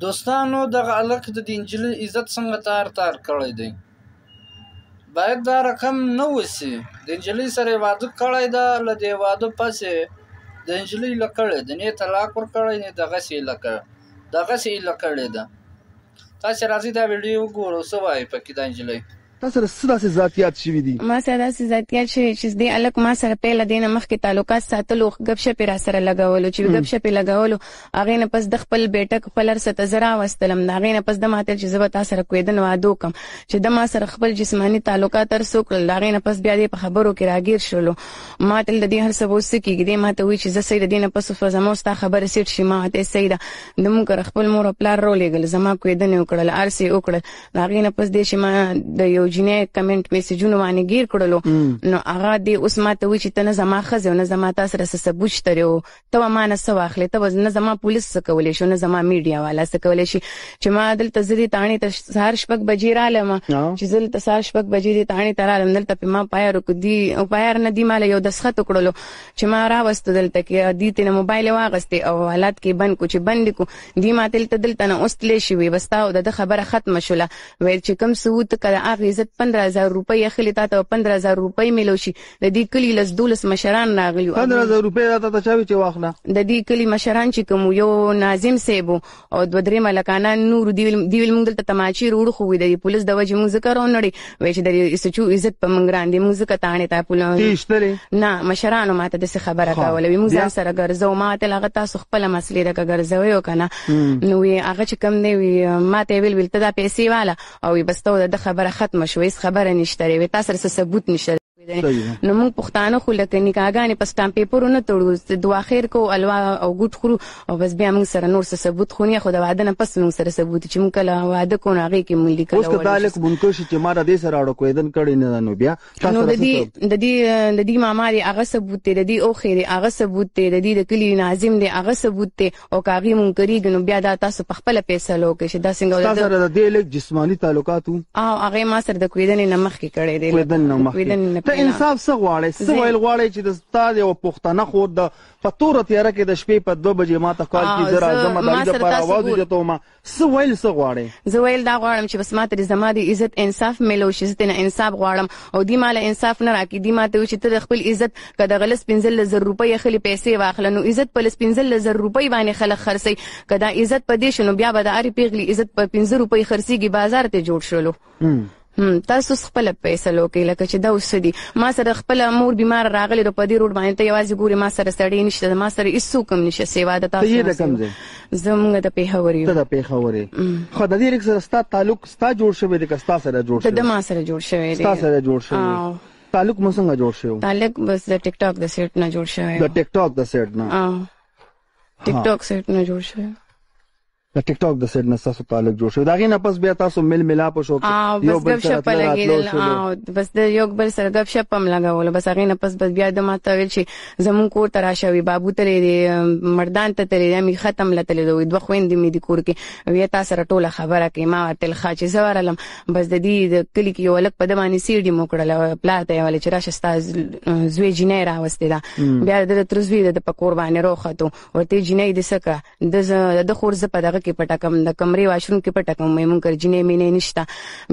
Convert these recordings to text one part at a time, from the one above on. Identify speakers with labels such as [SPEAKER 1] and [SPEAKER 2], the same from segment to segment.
[SPEAKER 1] دوستانو دغه هلک د دې نجلۍ عزت څنګه تار تار کړی دی، باید دا رقم نه وسي. د نجلۍ سره یې واده کړی ده، له دې واده پس یې د نجلۍ له کړی ده، نه یې طلاق ورکړی نه دغسې یې له کړې ده. تاسې راځئ دا ویډیو وګورو څه وایي پکې دا نجلۍ.
[SPEAKER 2] تا سره څه داسې ذاتیات شوي دي؟
[SPEAKER 3] ما سره داسې ذاتیات شوي چې دې هلک ما سره پیله دې نه مخکې تعلقات ساتلو، ګپ شپ یې را سره لګولو. چې ګپ شپ یې لګولو هغې نه پس د خپل بیټک خپل هر څه ته زه راوستلم. د هغې نه پس ده ما ته چې زه به تا سره کوېدن واده وکړم. چې ده ما سره خپل جسماني تعلقات هر څه وکړل. د هغې نه پس بیا دې په خبرو کې راګیر شولو. ما ته د دې هر څه به اوس څه کېږي. دې ما ته وایي چې زه صحیح د دې نه پس زما ستا خبره سیټ شي. ما ورته صحیح ده، د موږ کره خپل مور او پلار راولېږل، زما کوېدنې وکړل، هر څه یې وکړل. د هغې نه پس دې چې ما د یو جینۍ کمنټ میسجونو باندې گیر کړلو، نو هغه دې اوس ما ته وایي چې ته نه زما ښځه او نه زما تا سره څه ثبوت شته دی، ته به ما نه څه واخلې، ته به نه زما پولیس څه کولی شو، نه زما میډیا والا څه کولی شي. چې ما دلته زه دې تاڼې ته سهار 6 بجې رالم، چې زه دلته سهار 6 بجې دې تاڼې ته رالم، دلته پې ما پایر پایر نه دي ماله یو دسخط وکړلو چې ما راوستو دلته کې. دې ته نه موبایل یې واغستې او حالات کې بند کو چې بند کو. دې ما دلته نه اوس تللی شوې، بس تا د خبره ختمه شوله. ویل چې کوم ثبوت که د هغې عزت 15,000 روپۍ اخلي، تا ته 15,000 روپۍ میلو شي. د دې کلي 10-12 مشران راغلي وو.
[SPEAKER 2] 15,000 روپۍ راته ته چا وي چې واخله؟
[SPEAKER 3] د دې کلي مشران چې کوم یو ناظم صاحب او 2-3 ملکانان نور دی ویل موږ دلته تماچې روړ خو وي د پولیس د وجې موږ ځکه راونړئ. وایي چې د سچو عزت په موږ راندې، موږ ځکه تاڼې ته نه مشرانو ما ته داسې خبره کوله. وي موږ ځان سره ګرځو. ما ته هغه تاسو خپله مسلې راکه ګرځوئ او که نه. نو وی هغه چې کوم دی وي ما ته یې ویل ته دا پیسې واله او وي بس ته د خبره ختمه شوه، هېڅ خبره نشته دی، تا سره څه ثبوت نشته. نو موږ پښتانه خو لکه نکاحګانې په سټامپ پیپرو نه تړو، دعا خیر کوو، الوا او ګوټ خورو او بس بیا موږ سره نور څه ثبوت خو نه. خو د واده نه پس موږ سره ثبوت چې موږ کله واده کوو نو هغې کې موږ لیکلی.
[SPEAKER 2] اوس که دا هلک منکر شي چې ما د دې سره اړه کوېدن کړې نه ده، نو بیا
[SPEAKER 3] نو د دې ماما دی هغه ثبوت دی، د دې اوښې دی هغه ثبوت دی، د دې د کلي ناظم دی هغه ثبوت دی. او که هغې منکرېږي نو بیا دا تاسو په خپله فیصله وکړئ چې دا څنګه.
[SPEAKER 2] تا سره د دې هلک جسماني تعلقات وو؟
[SPEAKER 3] هغې ما سره د کوېدنې نه مخکې کړی دی.
[SPEAKER 2] ته انصاف څه غواړې؟ څه ویل غواړئ چې د ستا د یوه پښتنه خور د په توره تیاره کې د شپې په 2 بجې ما ته کال کړي، زه راځم د هغې دپاره اواز اوچتوم. څه ویل څه غواړئ؟
[SPEAKER 3] زه ویل دا غواړم چې بس ما ته زما د عزت انصاف میلو شي، زه ترېنه انصاف غواړم او دې ما له انصاف نه راکړي. دې ما ته وایي چې ته د خپل عزت که دغه 15,000 روپۍ اخلي پیسې واخله، نو عزت په 15,000 روپۍ باندې خلک خرڅوي. که دا عزت په دې شو نو بیا به د هرې پېغلې عزت په 15 روپۍ خرڅېږي، بازار ته جوړ شولو. تاسو خپله فیصله وکړئ. لکه چې دا اوس څه دي، ما سره خپله مور بیمار راغلې ده په دې روډ باندې، ته یوازې ګورې ما سره سړی نشته، ما سره هېڅوک هم نشته سیوا د تاسو.
[SPEAKER 2] ته یې د کوم ځای؟
[SPEAKER 3] زموږ د پېښور یو.
[SPEAKER 2] ته د پېښور یې؟ خو د دې هلک سره ستا تعلق ستا جوړ شوی دی که ستا سره جوړ شوی؟
[SPEAKER 3] د ما سره جوړ شوی دی.
[SPEAKER 2] ستا سره جوړ شوی. تعلق مو څنګه جوړ شوی؟
[SPEAKER 3] تعلق بس د ټیک ټاک د سیټ نه جوړ شوی.
[SPEAKER 2] د ټیک ټاک د سیټ نه؟
[SPEAKER 3] ټیک ټاک سیټ نه جوړ شوی.
[SPEAKER 2] د ټیک ټاک د سیټ نه ستاسو تعلق جوړ شو، د هغې نه پس بیا تاسو میل میلاپ وشو،
[SPEAKER 3] یو بل سره تلل راتلو شولو، بس د یو بل سره ګپ شپ هم لګولو. بس هغې نه پس بیا د ما ته ویل چې زمونږ کور ته راشه، وي بابو تللی دی، مردان ته تللی دی، مې ختم له تللی دی، 2 خویندې مې دي کور کې، وی تا سره ټوله خبره کوي. ما ورته ویل ښه چې زه ورغلم. بس د دې د کلي کې یو هلک په ده باندې سیډ یې وکړله، پلار ته یې ویله چې راشه ستا زوی جینۍ راوستې ده. بیا د تره زوی د په کور باندې راوختو، ورته یې جینۍ دې څه کړه، د خور زه په دغه کې پټه کړم، د کمرې واشروم کې پټه کړم، مې مونږ کړ جینۍ مینۍ نشته.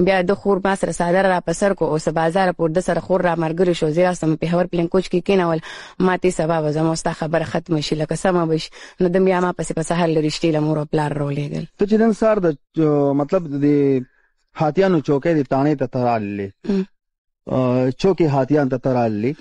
[SPEAKER 3] بیا د خور ما سره څادر را په سر کو، اوس بازار پورې د سره خور را ملګرې شو، زه راستم پېښور پلین کوچ کې کېنول. ما ته سبا به زما ستا خبره ختمه شي لکه سمه به شي. نو د بیا ما پسې په سهار له رښتې له مور او پلار راولېږل.
[SPEAKER 2] ته چې نن سهار د مطلب د هاتیانو چوکۍ د تاڼې ته راللې، چوکۍ هاتیان ته راللې،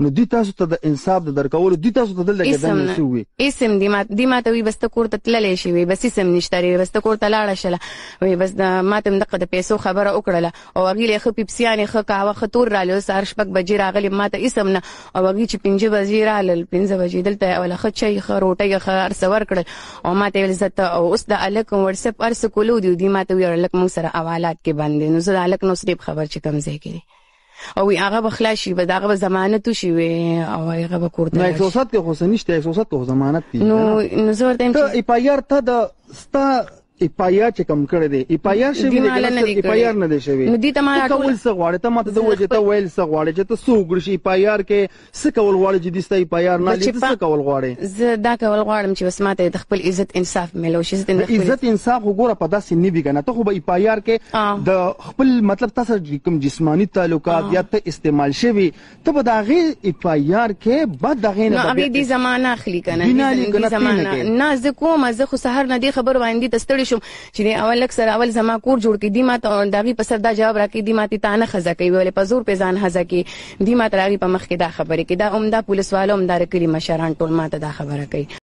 [SPEAKER 2] نو دوی تاسو ته د انصاف د درکولو دوی تاسو ته دلته کېدل نه شوي؟
[SPEAKER 3] اسم دې ما ته وي بس ته کور ته تللی شي، وي بس اسم نشته دی، بس ته کور ته لاړه شله، وي بس ما ته هم دقه د پیسو خبره وکړله او هغې له یې ښه پیپسیانې ښه قهوه ښه تور راغلی. اوس سهار 6 بجې راغلې، ما ته اسم نه، او هغې چې 5 بجې رالل، 5 بجې دلته اوله ښه چای ښه روټۍ ښه هر څه ورکړل او ما ته یې ویل زه ته او اوس د هلک وټسپ هر څه کولو دي. دوی ما ته ویل هلک موږ سره حوالات کې بند دی. نو زه د هلک نو اوس ډېر خبر چې کوم ځای کې دی او هغه به خلاص شي، به هغه به ضمانت وشي او هغه به کور ته
[SPEAKER 2] راشي. نو 107 کې خو څه نشته، 107 کې خو ضمانت دی.
[SPEAKER 3] نو زه ورته وایم
[SPEAKER 2] ته اف آی آر ته د ستا ایپایا چې کم کړی دی ایپایا شوی دی ایپایا نه دی شوی
[SPEAKER 3] نو دې ته ما
[SPEAKER 2] کول څه غواړي ته ماته د وجه ته ویل څه غواړي چې ته څو وګړي شي ایپایا کې څه کول غواړي چې دسته ایپایا نه لې څه کول غواړي
[SPEAKER 3] زه دا کول غواړم چې بس ماته د خپل عزت انصاف ملو شي
[SPEAKER 2] عزت انصاف وګوره په داسې نه بي کنه ته خو به ایپایا کې د خپل مطلب تاسو کوم جسمانی تعلقات یا ته استعمال شوی ته به دا غي ایپایا کې بعد دغه نه
[SPEAKER 3] هغه دي زمانہ اخلي کنه دي زمانہ نه زه کوم زه خو سحر نه دی خبر وایندې تستړی شم چې اول اکثر اول زما کور جوړ کې دی ماته داغي په سر دا جواب راکې دی ماته تانه خزه کوي ولې په زور په ځان خزه کې دی ماته راغي په مخ کې دا خبره کې دا عمده پولیس والو عمدار کړي مشران ټول ماته دا خبره کوي